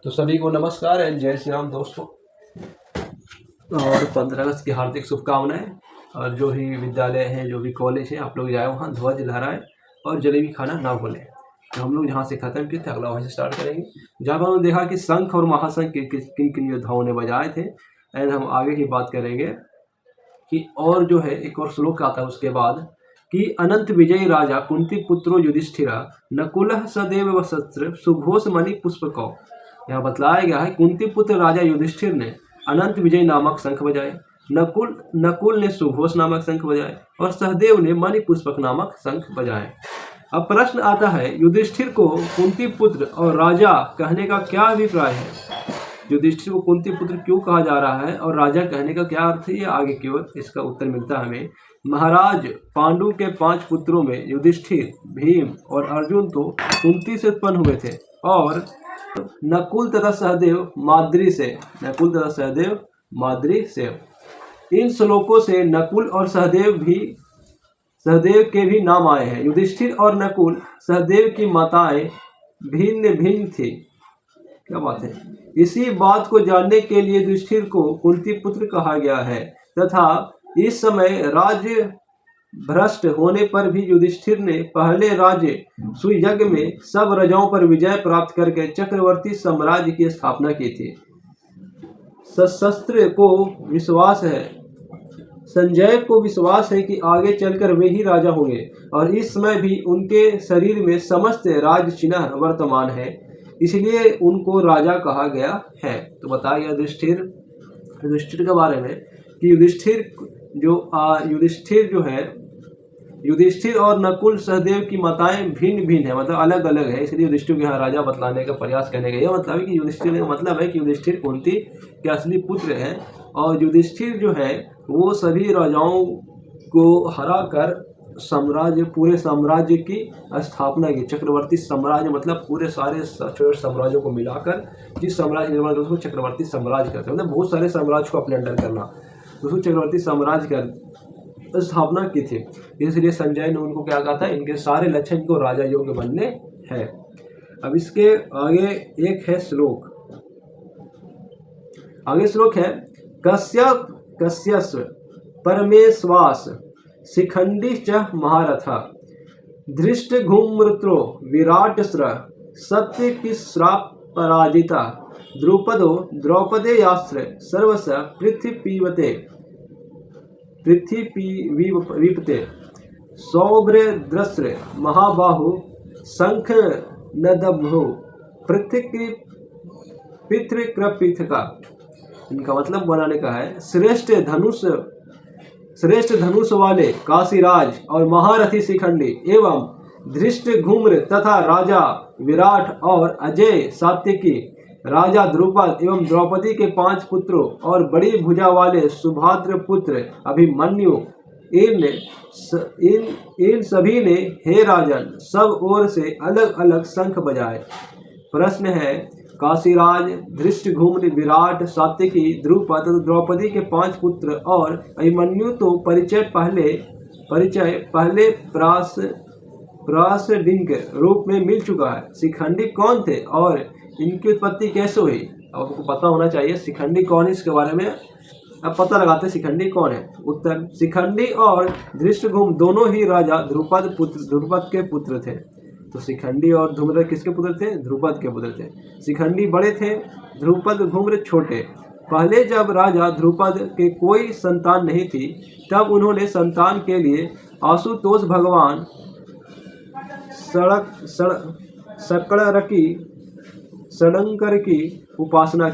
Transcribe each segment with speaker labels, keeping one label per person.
Speaker 1: तो सभी को नमस्कार एंड जय श्री राम दोस्तों। और 15 अगस्त की हार्दिक शुभकामनाएं। और जो भी विद्यालय हैं, जो भी कॉलेज हैं, आप लोग जाए वहाँ ध्वज लहराएं और जलेबी खाना ना भूलें। तो हम लोग जहाँ से ख़त्म किए थे अगला वहाँ से स्टार्ट करेंगे। जब हमने देखा कि शंख और महाशंख किन किन योद्धाओं ने बजाए थे, एंड हम आगे की बात करेंगे कि और जो है एक और श्लोक आता है उसके बाद कि अनंत विजयी राजा कुंती पुत्रो युधिष्ठिरा नकुलः सदैव वसत्र सुघोष मणि पुष्पकौ। यहाँ बतलाया गया है कुंती पुत्र राजा युधिष्ठिर ने अनंत विजय नामक शंख बजाए, नकुल ने सुघोष नामक शंख बजाए और सहदेव ने मणि पुष्पक नामक शंख बजाए। अब प्रश्न आता है, युधिष्ठिर को कुंती पुत्र और राजा कहने का क्या अभिप्राय है? युधिष्ठिर को कुंती पुत्र क्यों कहा जा रहा है और राजा कहने का क्या अर्थ है? ये आगे की ओर इसका उत्तर मिलता है हमें। महाराज पांडु के 5 पुत्रों में युधिष्ठिर, भीम और अर्जुन तो कुंती से उत्पन्न हुए थे और नकुल तथा सहदेव माद्री से। इन श्लोकों से नकुल और सहदेव के भी नाम आए हैं। युधिष्ठिर और नकुल सहदेव की माताएं भिन्न भिन्न थी। क्या बात है। इसी बात को जानने के लिए युधिष्ठिर को कुंती पुत्र कहा गया है तथा इस समय राज्य भ्रष्ट होने पर भी युधिष्ठिर ने पहले राज्य सुयज्ञ में सब राजाओं पर विजय प्राप्त करके चक्रवर्ती साम्राज्य की स्थापना की थी। सशस्त्र को संजय को विश्वास है कि आगे चलकर वे ही राजा होंगे और इस समय भी उनके शरीर में समस्त राज चिन्ह वर्तमान है, इसलिए उनको राजा कहा गया है। तो बताया गया युधिष्ठिर के बारे में कि युधिष्ठिर और नकुल सहदेव की माताएं भिन्न भिन्न है, मतलब अलग अलग है, इसलिए युधिष्ठिर को यहाँ राजा बतलाने का प्रयास करने का यह मतलब है कि युधिष्ठिर का मतलब है कि युधिष्ठिर कुंती के असली पुत्र हैं और युधिष्ठिर जो है वो सभी राजाओं को हरा कर पूरे साम्राज्य की स्थापना की। चक्रवर्ती साम्राज्य मतलब पूरे सारे छोटे साम्राज्यों को मिलाकर जिस साम्राज्य निर्माण करते उसको चक्रवर्ती साम्राज्य कहते हैं, मतलब बहुत सारे साम्राज्य को अपने अंडर करना, उसको चक्रवर्ती साम्राज्य का स्थापना की थी। इसलिए संजय ने उनको क्या कहा था, इनके सारे लक्षण को राजा योग्य बनने हैं। अब इसके आगे एक है श्लोक, है कस्यस्व परमेश्वास शिखंडी च महारथ धृष्ट घुमृत्रो विराटस्र सत्य की श्राप पराजिता द्रुपदो द्रौपदेयास्त्र सर्वस पृथ्वीपते सौभ्रद्रस्त्र महाबाहु शंख नदभो पितृकृपिथका। इनका मतलब बनाने का है, श्रेष्ठ धनुष वाले काशीराज और महारथी शिखंडी एवं धृष्ट घुम्र तथा राजा विराट और अजय सात्यकी, राजा द्रुपद एवं द्रौपदी के 5 पुत्रों और बड़ी भुजा वाले सुभद्र पुत्र अभिमन्यु, इन सभी ने हे राजन सब ओर से अलग अलग शंख बजाए। प्रश्न है, काशीराज, धृष्टघुम्र, विराट, सात्यकी, द्रुपद, द्रौपदी के 5 पुत्र और अभिमन्यु तो परिचय पहले प्रासदिक रूप में मिल चुका है। शिखंडी कौन थे और इनकी उत्पत्ति कैसे हुई? आपको पता होना चाहिए शिखंडी कौन है, इसके बारे में अब पता लगाते हैं शिखंडी कौन है। उत्तर, शिखंडी और धृष्टघुम्र दोनों ही राजा ध्रुपद के पुत्र थे। तो शिखंडी और धूम्र किसके पुत्र थे? ध्रुपद के पुत्र थे। शिखंडी बड़े थे, ध्रुपद घुम्र छोटे। पहले जब राजा ध्रुपद के कोई संतान नहीं थी तब उन्होंने संतान के लिए आशुतोष भगवान षडंकर की उपासना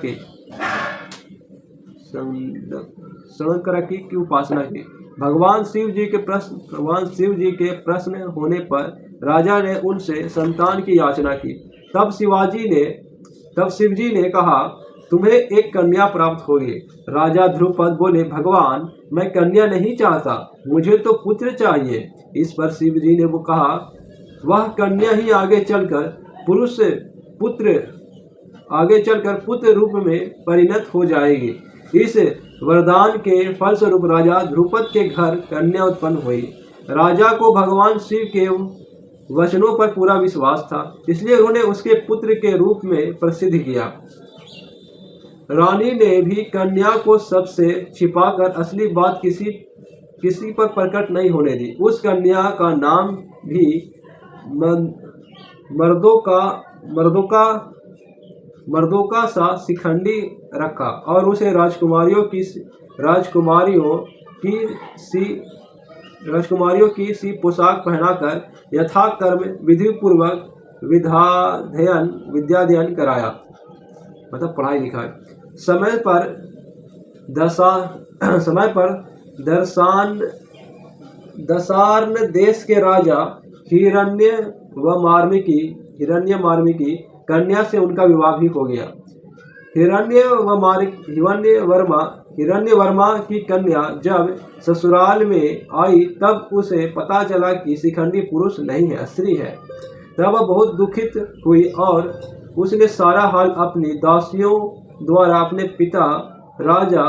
Speaker 1: की। भगवान शिव जी के प्रश्न होने पर राजा ने उनसे संतान की याचना की। तब शिवजी ने कहा, तुम्हें एक कन्या प्राप्त होगी। राजा ध्रुपद बोले, भगवान मैं कन्या नहीं चाहता, मुझे तो पुत्र चाहिए। इस पर शिवजी ने वो कहा, वह कन्या ही आगे चलकर पुत्र रूप में परिणत हो जाएगी। इस वरदान के फलस्वरूप राजा ध्रुपद के घर कन्या उत्पन्न हुई। राजा को भगवान शिव के वचनों पर पूरा विश्वास था, इसलिए उन्होंने उसके पुत्र के रूप में प्रसिद्ध किया। रानी ने भी कन्या को सबसे छिपाकर असली बात किसी पर प्रकट नहीं होने दी। उस कन्या का नाम भी मर्दोका सा शिखंडी रखा और उसे राजकुमारियों की सी पोशाक पहनाकर यथाक्रम विधिपूर्वक विद्याध्ययन कराया, मतलब पढ़ाई लिखाई। समय पर दशार्न देश के राजा हिरण्यवर्मा की कन्या से उनका विवाह भी हो गया। हिरण्यवर्मा की कन्या जब ससुराल में आई तब उसे पता चला कि शिखंडी पुरुष नहीं है, स्त्री है। तब वह बहुत दुखित हुई और उसने सारा हाल अपनी दासियों द्वारा अपने पिता राजा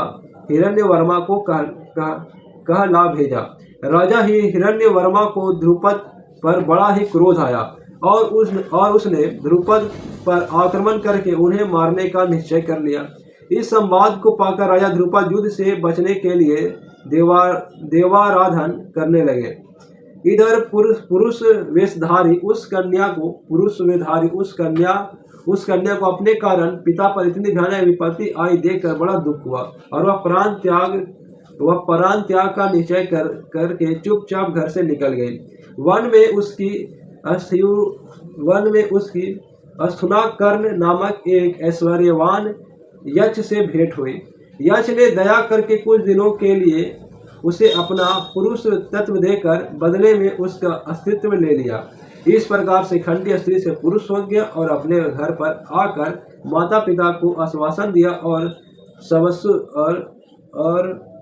Speaker 1: हिरण्यवर्मा को कहला भेजा। राजा हिरण्यवर्मा को ध्रुपद पर बड़ा ही क्रोध आया और उसने ध्रुपद पर आक्रमण करके उन्हें मारने का निश्चय कर लिया। इस संवाद को पाकर राजा ध्रुपद युद्ध से बचने के लिए देवाराधन करने लगे। इधर पुरुष वेशधारी उस कन्या को अपने कारण पिता पर इतनी भयानक विपत्ति आई देखकर बड़ा दुख हुआ और वह प्राण त्याग का निश्चय करके चुपचाप घर से निकल गई। वन में उसकी अस्थुनाकर्ण नामक एक ऐश्वर्यवान यक्ष से भेंट हुई। यक्ष ने दया करके कुछ दिनों के लिए उसे अपना पुरुष तत्व देकर बदले में उसका अस्तित्व ले लिया। इस प्रकार शिखंडी स्त्री से पुरुष हो गया और अपने घर पर आकर माता पिता को आश्वासन दिया और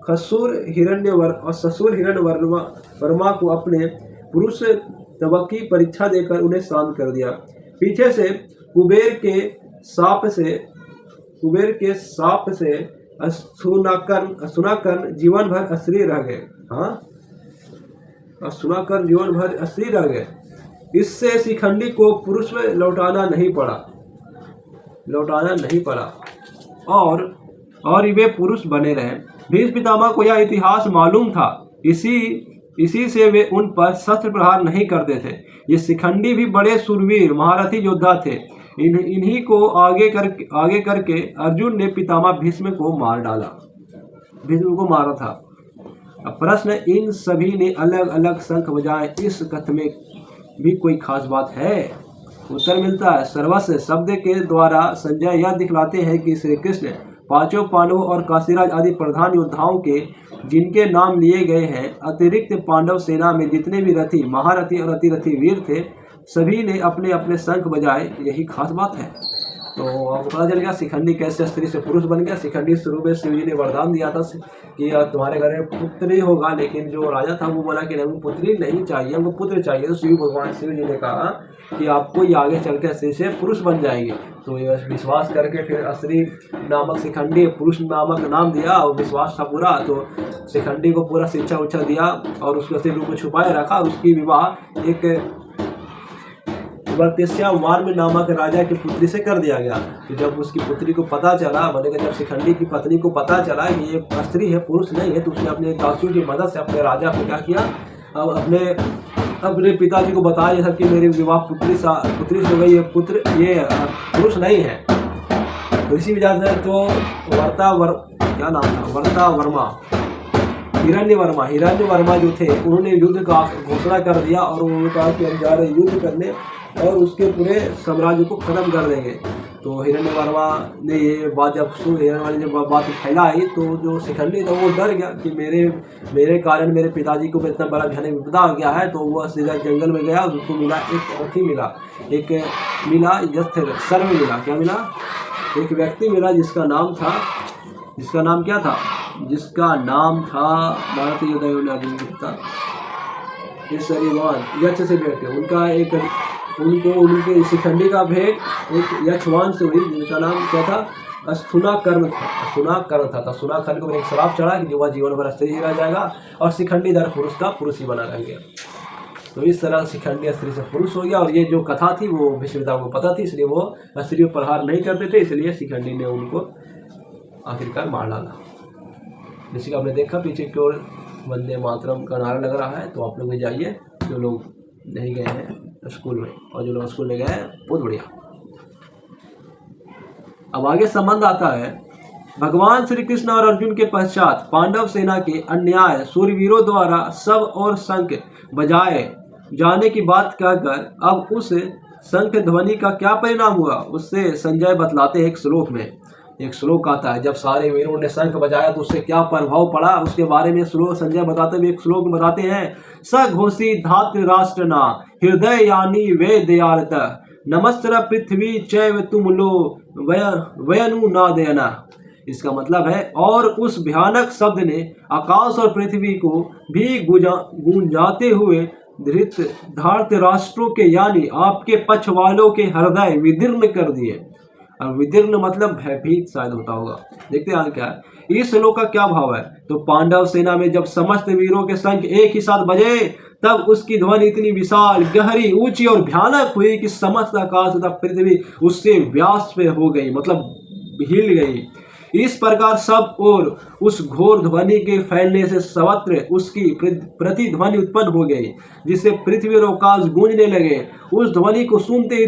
Speaker 1: ससुर हिरण्यवर्मा को अपने पुरुष तत्व की परीक्षा देकर उन्हें शांत कर दिया। पीछे से कुबेर के साप से सुनाकर जीवन भर अस्त्री रह गए। सुनाकर जीवन भर अस्त्री रह गए। इससे शिखंडी को पुरुष में लौटाना नहीं पड़ा और वे पुरुष बने रहे। भीष्म पितामह को यह इतिहास मालूम था, इसी से वे उन पर शस्त्र प्रहार नहीं करते थे। ये शिखंडी भी बड़े शूरवीर महारथी योद्धा थे। इन्हीं को आगे करके अर्जुन ने पितामह भीष्म को मार डाला, भीष्म को मारा था। अब प्रश्न, इन सभी ने अलग अलग शंख बजाए, इस कथन में भी कोई खास बात है? उत्तर मिलता है, सर्वस्व शब्द के द्वारा संजय यह दिखलाते हैं कि श्री कृष्ण पांचों पांडवों और काशीराज आदि प्रधान योद्धाओं के जिनके नाम लिए गए हैं, अतिरिक्त पांडव सेना में जितने भी रथी, महारथी और अतिरथी वीर थे, सभी ने अपने अपने शंख बजाए। यही खास बात है। तो आपको पता चल गया शिखंडी कैसे स्त्री से पुरुष बन गया। शिखंडी शुरू में शिव जी ने वरदान दिया था कि तुम्हारे घर में पुत्री होगा, लेकिन जो राजा था वो बोला कि नहीं, पुत्री नहीं चाहिए, हमको पुत्र चाहिए। तो शिव जी ने कहा कि आपको ये आगे चल के स्त्री से पुरुष बन जाएंगे। तो ये विश्वास करके फिर स्त्री नामक शिखंडी पुरुष नामक नाम दिया और विश्वास था पूरा। तो शिखंडी को पूरा शिक्षा उच्छा दिया और उसको स्त्री रूप में छुपाए रखा। और उसकी विवाह एक वर्तेस्या वार्म नामक राजा की पुत्री से कर दिया गया। तो जब उसकी पुत्री को पता चला, जब शिखंडी की पत्नी को पता चला कि ये स्त्री है, पुरुष नहीं है, तो उसने अपने दासियों की मदद से अपने राजा को क्या किया, अब अपने पिताजी को बताया था कि मेरी विवाह पुत्री से हो गई, ये पुरुष नहीं है। तो इसी वजह से तो हिरण्यवर्मा जो थे, उन्होंने युद्ध का घोषणा कर दिया और उन्होंने कहा कि हम जा रहे युद्ध करने और उसके पूरे साम्राज्य को खत्म कर देंगे। तो हिरण्यवर्मा ने ये बात जब बात फैलाई तो जो शिखंडी था वो डर गया कि मेरे कारण मेरे पिताजी को इतना बड़ा भयानक विपदा आ गया है। तो वह सीधा जंगल में गया, उसको मिला एक अर्थी मिला सर्व मिला। क्या मिला? एक व्यक्ति मिला जिसका नाम था भारतीय योद्धाओं ने अर्जुन के पिता यक्ष से भेंट उनके शिखंडी का भेंट एक यक्षवान से हुई जिनका नाम क्या था? अस्थुनाकर्ण था। तो अस्थुनाकर्ण को एक श्राप चढ़ा कि जो वह जीवन भर स्त्री ही रह जाएगा और शिखंडी दर पुरुष ही बना रह गया। तो इस तरह शिखंडी स्त्री से पुरुष हो गया। और ये जो कथा थी वो भीष्मपितामह को पता थी, इसलिए वो स्त्री पर प्रहार नहीं करते थे, इसलिए शिखंडी ने उनको आखिरकार मार डाला। जैसे कि आपने देखा पीछे की ओर वंदे मातरम का नारा लग रहा है, तो आप लोग भी जाइए जो लोग नहीं गए हैं स्कूल में, और जो लोग स्कूल में गए हैं बहुत बढ़िया। अब आगे संबंध आता है भगवान श्री कृष्ण और अर्जुन के पश्चात पांडव सेना के अन्याय सूरवीरों द्वारा सब और शंख बजाए जाने की बात कहकर अब उस शंख ध्वनि का क्या परिणाम हुआ, उससे संजय बतलाते हैं एक श्लोक में। एक श्लोक आता है, जब सारे वीरों ने शंख बजाया तो उससे क्या प्रभाव पड़ा, उसके बारे में श्लोक संजय बताते हुए एक श्लोक में बताते हैं। स घोषी धात्र राष्ट्र ना हृदय यानी वे दयालत नमस्त्र पृथ्वी चैव तुम लो वयनु ना देना। इसका मतलब है, और उस भयानक शब्द ने आकाश और पृथ्वी को भी गूंजाते हुए धार्त राष्ट्रों के यानी आपके पक्ष वालों के हृदय विदीर्ण कर दिए। और विदीर्ण मतलब भयभीत शायद होता होगा। देखते हैं क्या है इस श्लोक का क्या भाव है। तो पांडव सेना में जब समस्त वीरों के शंख एक ही साथ बजे, तब उसकी ध्वनि इतनी विशाल, गहरी, ऊंची और भयानक हुई कि समस्त आकाश तथा पृथ्वी उससे व्यास पे हो गई, मतलब हिल गई। इस प्रकार सब और उस घोर ध्वनि के फैलने से सर्वत्र उसकी प्रतिध्वनि उत्पन्न हो गई, जिससे पृथ्वी और आकाश गूंजने लगे। उस ध्वनि को सुनते ही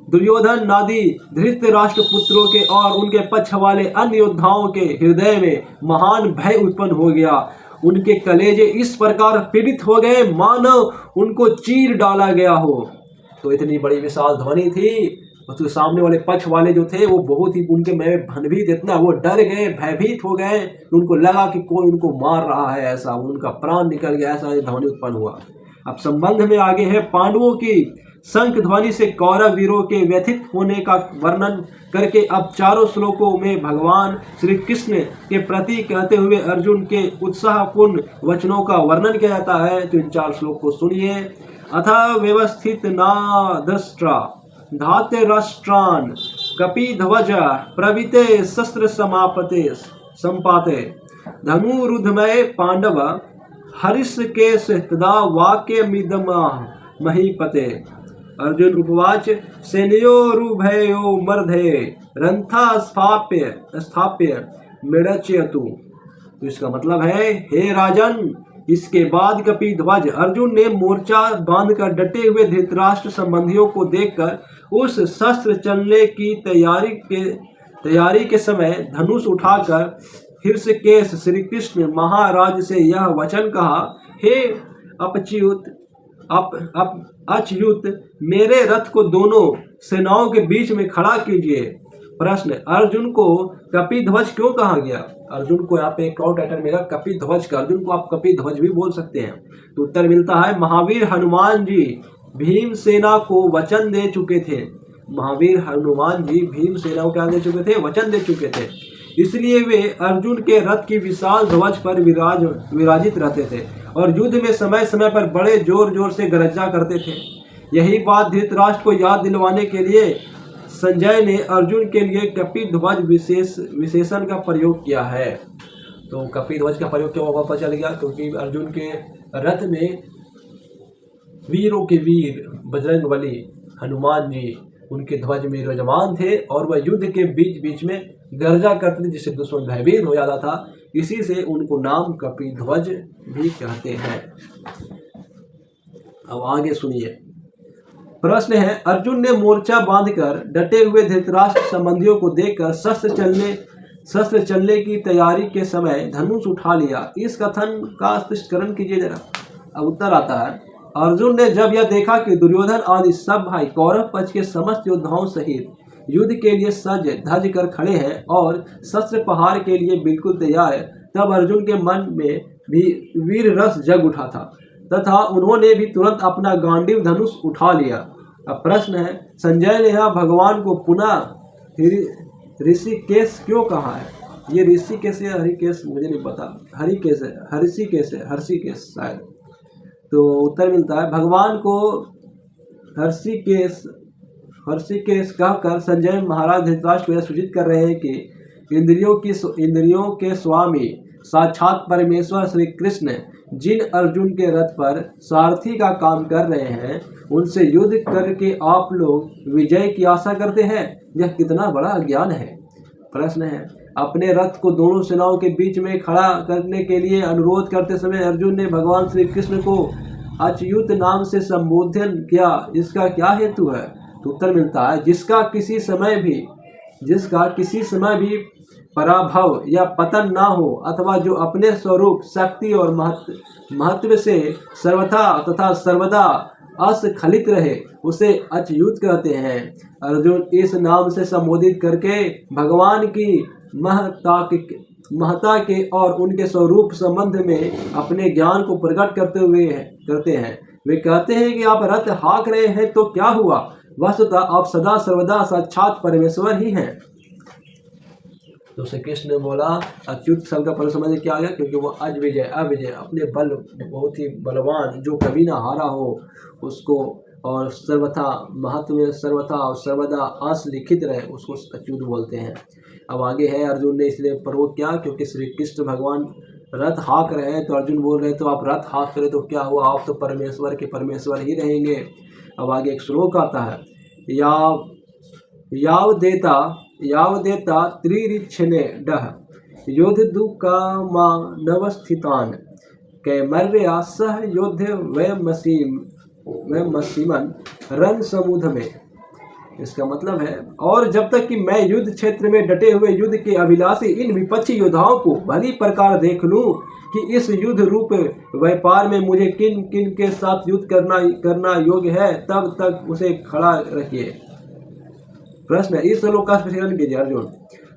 Speaker 1: दुर्योधन नादी धृतराष्ट्र पुत्रों के और उनके पक्ष वाले अन्य योद्धाओं के हृदय में महान भय उत्पन्न हो गया। उनके कलेजे इस प्रकार पीड़ित हो गए मानो उनको चीर डाला गया हो। तो इतनी बड़ी विशाल ध्वनि थी, उसके सामने वाले पक्ष वाले जो थे वो बहुत ही उनके में भनभीत, इतना वो डर गए, भयभीत हो गए, उनको लगा कि कोई उनको मार रहा है, ऐसा उनका प्राण निकल गया, ऐसा ध्वनि उत्पन्न हुआ। अब संबंध में आगे है पांडवों की शंख ध्वनि से कौरव वीरों के व्यथित होने का वर्णन करके अब चारों श्लोकों में भगवान श्री कृष्ण के प्रति कहते हुए अर्जुन के उत्साहपूर्ण वचनों का वर्णन किया जाता है। तो इन 4 श्लोक को सुनिए। अथ व्यवस्थित नादष्ट्रा धाते राष्ट्रान कपिध्वज प्रविते शस्त्र समापते संपाते धनुरुधमय पांडव हरिषकेश तदा वाक्यमिदमा महीपते। अर्जुन उपवाच सेनयोरुभयो मर्धे रंथा स्थाप्य मेड़च्यतु। तो इसका मतलब है, हे राजन, इसके बाद कपिध्वज अर्जुन ने मोर्चा बांधकर डटे हुए धृतराष्ट्र संबंधियों को देखकर उस शस्त्र चलने की तैयारी के समय धनुष उठाकर हृषकेश श्री कृष्ण महाराज से यह वचन कहा, हे अच्युत मेरे रथ को दोनों सेनाओं के बीच में खड़ा कीजिए। प्रश्न, अर्जुन को कपिध्वज क्यों कहा गया? अर्जुन को यहाँ पे एक और टाइटल मिला कपिध्वज का, अर्जुन को आप कपिध्वज भी बोल सकते हैं। तो उत्तर मिलता है, महावीर हनुमान जी भीमसेना को वचन दे चुके थे। महावीर हनुमान जी भीमसेना को क्या दे चुके थे? वचन दे चुके थे। इसलिए वे अर्जुन के रथ की विशाल ध्वज पर विराजित रहते थे और युद्ध में समय समय पर बड़े जोर जोर से गरजा करते थे। यही बात धृतराष्ट्र को याद दिलवाने के लिए संजय ने अर्जुन के लिए कपिध्वज विशेषण का प्रयोग किया है। तो कपिध्वज का प्रयोग क्यों पता चल गया? क्योंकि अर्जुन के रथ में वीरों के वीर बजरंगबली हनुमान जी उनके ध्वज में विराजमान थे और वह युद्ध के बीच बीच में गर्जा करते थे, जिससे दुश्मन भयभीत हो जाता था। इसी से उनको नाम कपिध्वज भी कहते हैं। अब आगे सुनिए। प्रश्न है, अर्जुन ने मोर्चा बांधकर डटे हुए धृतराष्ट्र संबंधियों को देखकर शस्त्र चलने की तैयारी के समय धनुष उठा लिया। इस कथन का स्पष्टीकरण कीजिए जरा। अब उत्तर आता है, अर्जुन ने जब यह देखा कि दुर्योधन आदि सब भाई कौरव पक्ष के समस्त योद्धाओं सहित युद्ध के लिए सज धज कर खड़े हैं और शस्त्र प्रहार के लिए बिल्कुल तैयार है, तब अर्जुन के मन में भी वीर रस जग उठा था तथा उन्होंने भी तुरंत अपना गांडीव धनुष उठा लिया। अब प्रश्न है, संजय ने यहाँ भगवान को पुनः ऋषिकेश क्यों कहा है? ये ऋषिकेश या हरिकेश मुझे नहीं पता, हरिकेश है, हर्षिकेश शायद। तो उत्तर मिलता है, भगवान को हर्षिकेश कहकर संजय महाराज धृतराष्ट्र को यह सूचित कर रहे हैं कि इंद्रियों के स्वामी साक्षात परमेश्वर श्री कृष्ण जिन अर्जुन के रथ पर सारथी का काम कर रहे हैं, उनसे युद्ध करके आप लोग विजय की आशा करते हैं। यह कितना बड़ा अज्ञान है। प्रश्न है, अपने रथ को दोनों सेनाओं के बीच में खड़ा करने के लिए अनुरोध करते समय अर्जुन ने भगवान श्री कृष्ण को अच्युत नाम से संबोधन किया, इसका क्या हेतु है? तो उत्तर मिलता है, जिसका किसी समय भी पराभव या पतन ना हो, अथवा जो अपने स्वरूप, शक्ति और महत्व से सर्वथा तथा सर्वदा अस्खलित रहे, उसे अच्युत कहते हैं। अर्जुन इस नाम से संबोधित करके भगवान की महत्ता के और उनके स्वरूप संबंध में अपने ज्ञान को प्रकट करते हैं। वे कहते हैं कि आप रथ हाँक रहे हैं तो क्या हुआ, वस्तुतः आप सदा सर्वदा साक्षात परमेश्वर ही हैं। तो श्री कृष्ण ने बोला, अच्युत शब्द का फल समझ क्या आ गया, क्योंकि वो अविजय अपने बल बहुत ही बलवान, जो कभी ना हारा हो उसको, और सर्वथा महत्व में सर्वथा और सर्वदा आस लिखित रहे, उसको अच्युत बोलते हैं। अब आगे है, अर्जुन ने इसलिए प्रवोक किया क्योंकि श्री कृष्ण भगवान रथ हाँक रहे हैं, तो अर्जुन बोल रहे तो आप रथ हाँक रहे तो क्या हुआ, आप तो परमेश्वर के परमेश्वर ही रहेंगे। अब आगे एक श्लोक आता है, यावदेता त्रिरिक्षणे डह योद्धु कामानवस्थितान् कैमर्या सह योद्ध वयमसीमन रण समुद्र में। इसका मतलब है, और जब तक कि मैं युद्ध क्षेत्र में डटे हुए युद्ध के अभिलाषी इन विपक्षी योद्धाओं को भली प्रकार देख लूं कि इस युद्ध रूप व्यापार में मुझे किन किन के साथ युद्ध करना योग्य है, तब तक उसे खड़ा रखिए। प्रश्न है, इस श्लोक का स्पष्टीकरण कीजिए अर्जुन।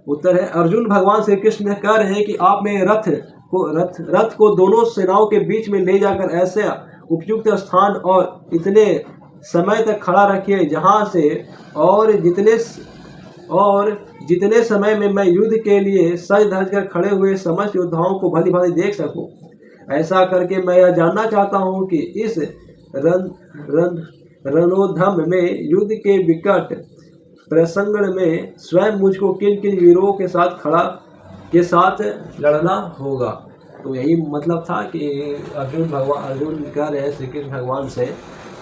Speaker 1: उत्तर है, अर्जुन भगवान श्री कृष्ण कह रहे हैं कि आप मेरे रथ को दोनों सेनाओं के बीच में ले जाकर ऐसे उपयुक्त स्थान और इतने समय तक खड़ा रखिए जहां से और जितने समय में मैं युद्ध के लिए सज धज कर खड़े हुए समस्त योद्धाओं को भली भांति देख सकूं। ऐसा करके मैं यह जानना चाहता हूं कि इस रणोधम में युद्ध के विकट प्रसंग में स्वयं मुझको किन किन वीरों के साथ लड़ना होगा। तो यही मतलब था कि अर्जुन कह रहे हैं श्री कृष्ण भगवान से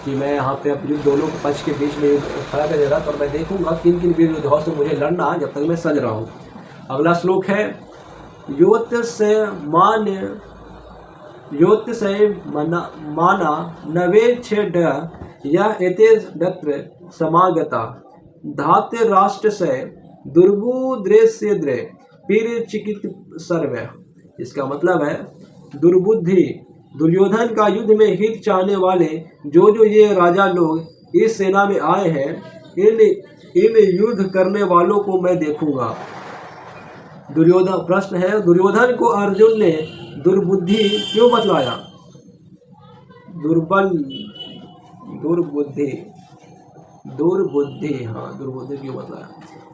Speaker 1: कि मैं यहाँ पे अब युद्ध दोनों पक्ष के बीच में खड़ा कर रहा, और मैं देखूंगा किन किन वीर योद्धाओं से मुझे लड़ना जब तक मैं सज रहा हूँ। अगला श्लोक है, योत्य से माना नवे छेड यह एते दत्र समागता धात्य राष्ट्र से दुर्बुद्रेस्यद्रे पीर चिकित सर्व। इसका मतलब है, दुर्योधन का युद्ध में हित चाहने वाले जो ये राजा लोग इस सेना में आए हैं, इन युद्ध करने वालों को मैं देखूंगा। प्रश्न है, दुर्योधन को अर्जुन ने दुर्बुद्धि क्यों बतलाया? दुर्बुद्धि क्यों बतलाया?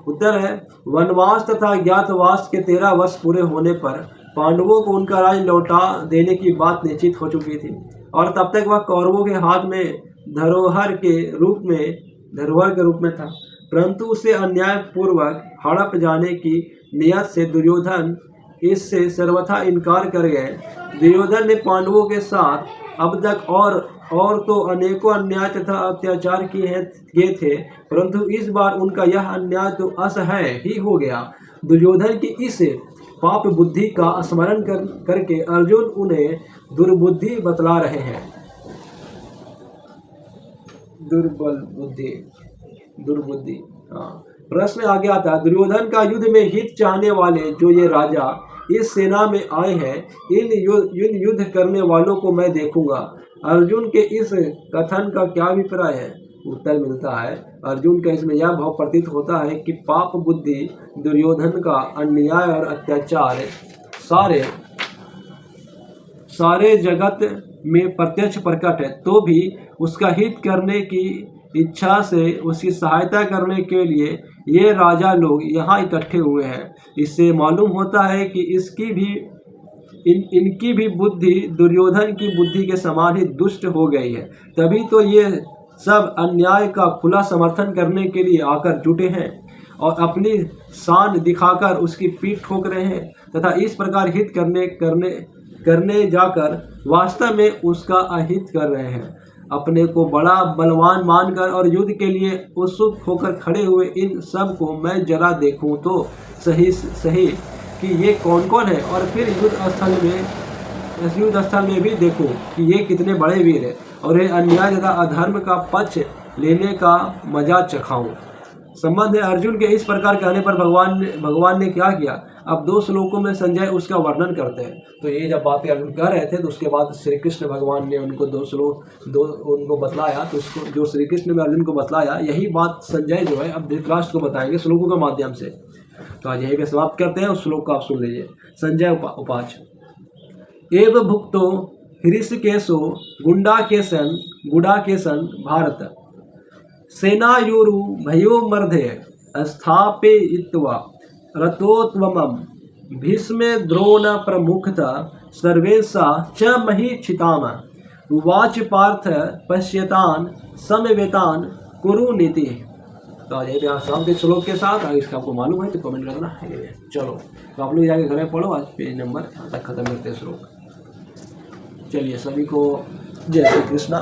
Speaker 1: उत्तर है, वनवास तथा ज्ञातवास के 13 वर्ष पूरे होने पर पांडवों को उनका राज लौटा देने की बात निश्चित हो चुकी थी, और तब तक वह कौरवों के हाथ में धरोहर के रूप में था। परंतु उसे अन्याय पूर्वक हड़प जाने की नियत से दुर्योधन इससे सर्वथा इनकार कर गए। दुर्योधन ने पांडवों के साथ अब तक और तो अनेकों अन्याय तथा अत्याचार किए थे, परंतु इस बार उनका यह अन्याय तो असह्य ही हो गया। दुर्योधन की इस पाप बुद्धि का स्मरण करके अर्जुन उन्हें दुर्बुद्धि बतला रहे हैं। दुर्बुद्धि। प्रश्न आगे आता है, दुर्योधन का युद्ध में हित चाहने वाले जो ये राजा इस सेना में आए हैं, इन युद्ध करने वालों को मैं देखूंगा। अर्जुन के इस कथन का क्या अभिप्राय है? उत्तर मिलता है, अर्जुन का इसमें यह भाव प्रतीत होता है कि पाप बुद्धि दुर्योधन का अन्याय और अत्याचार सारे जगत में प्रत्यक्ष प्रकट है, तो भी उसका हित करने की इच्छा से उसकी सहायता करने के लिए ये राजा लोग यहाँ इकट्ठे हुए हैं। इससे मालूम होता है कि इनकी भी बुद्धि दुर्योधन की बुद्धि के समान ही दुष्ट हो गई है, तभी तो ये सब अन्याय का खुला समर्थन करने के लिए आकर जुटे हैं। और अपनी शान दिखाकर उसकी पीठ ठोक रहे हैं तथा इस प्रकार हित करने जाकर वास्तव में उसका अहित कर रहे हैं। अपने को बड़ा बलवान मानकर और युद्ध के लिए उत्सुक होकर खड़े हुए इन सब को मैं जरा देखूं तो सही कि ये कौन कौन है, और फिर युद्ध स्थल में भी देखूं कि ये कितने बड़े वीर हैं और ये अन्याय तथा अधर्म का पक्ष लेने का मजा चखाऊं। संबंध है अर्जुन के इस प्रकार कहने पर भगवान ने क्या किया। अब 2 श्लोकों में संजय उसका वर्णन करते हैं। तो ये जब बातें अर्जुन कह रहे थे तो उसके बाद श्री कृष्ण भगवान ने उनको उनको बतलाया। तो उसको जो श्री कृष्ण ने अर्जुन को बतलाया यही बात संजय जो है अब धृतराष्ट्र को बताएंगे श्लोकों के माध्यम से। तो आज यही पे समाप्त करते हैं। उस श्लोक को आप सुन लीजिए। संजय उपाच एव भुक्तो हृषिकेशो गुडाकेशन भारत सेनायुरु भयोर्मध्ये स्थापयित्वा रथोत्तमं भीष्मे द्रोण प्रमुखतः सर्वेषा च महीक्षिताम उवाच पार्थ पश्यतान समवेतान कुरु नीति। तो आ जाइए यहाँ शाम के श्लोक के साथ। अगर इसका आपको मालूम है तो कमेंट करना है। चलो तो आप लोग जाके घर में पढ़ो। आज पेज नंबर तक खत्म करते हैं श्लोक। चलिए सभी को जय श्री कृष्णा।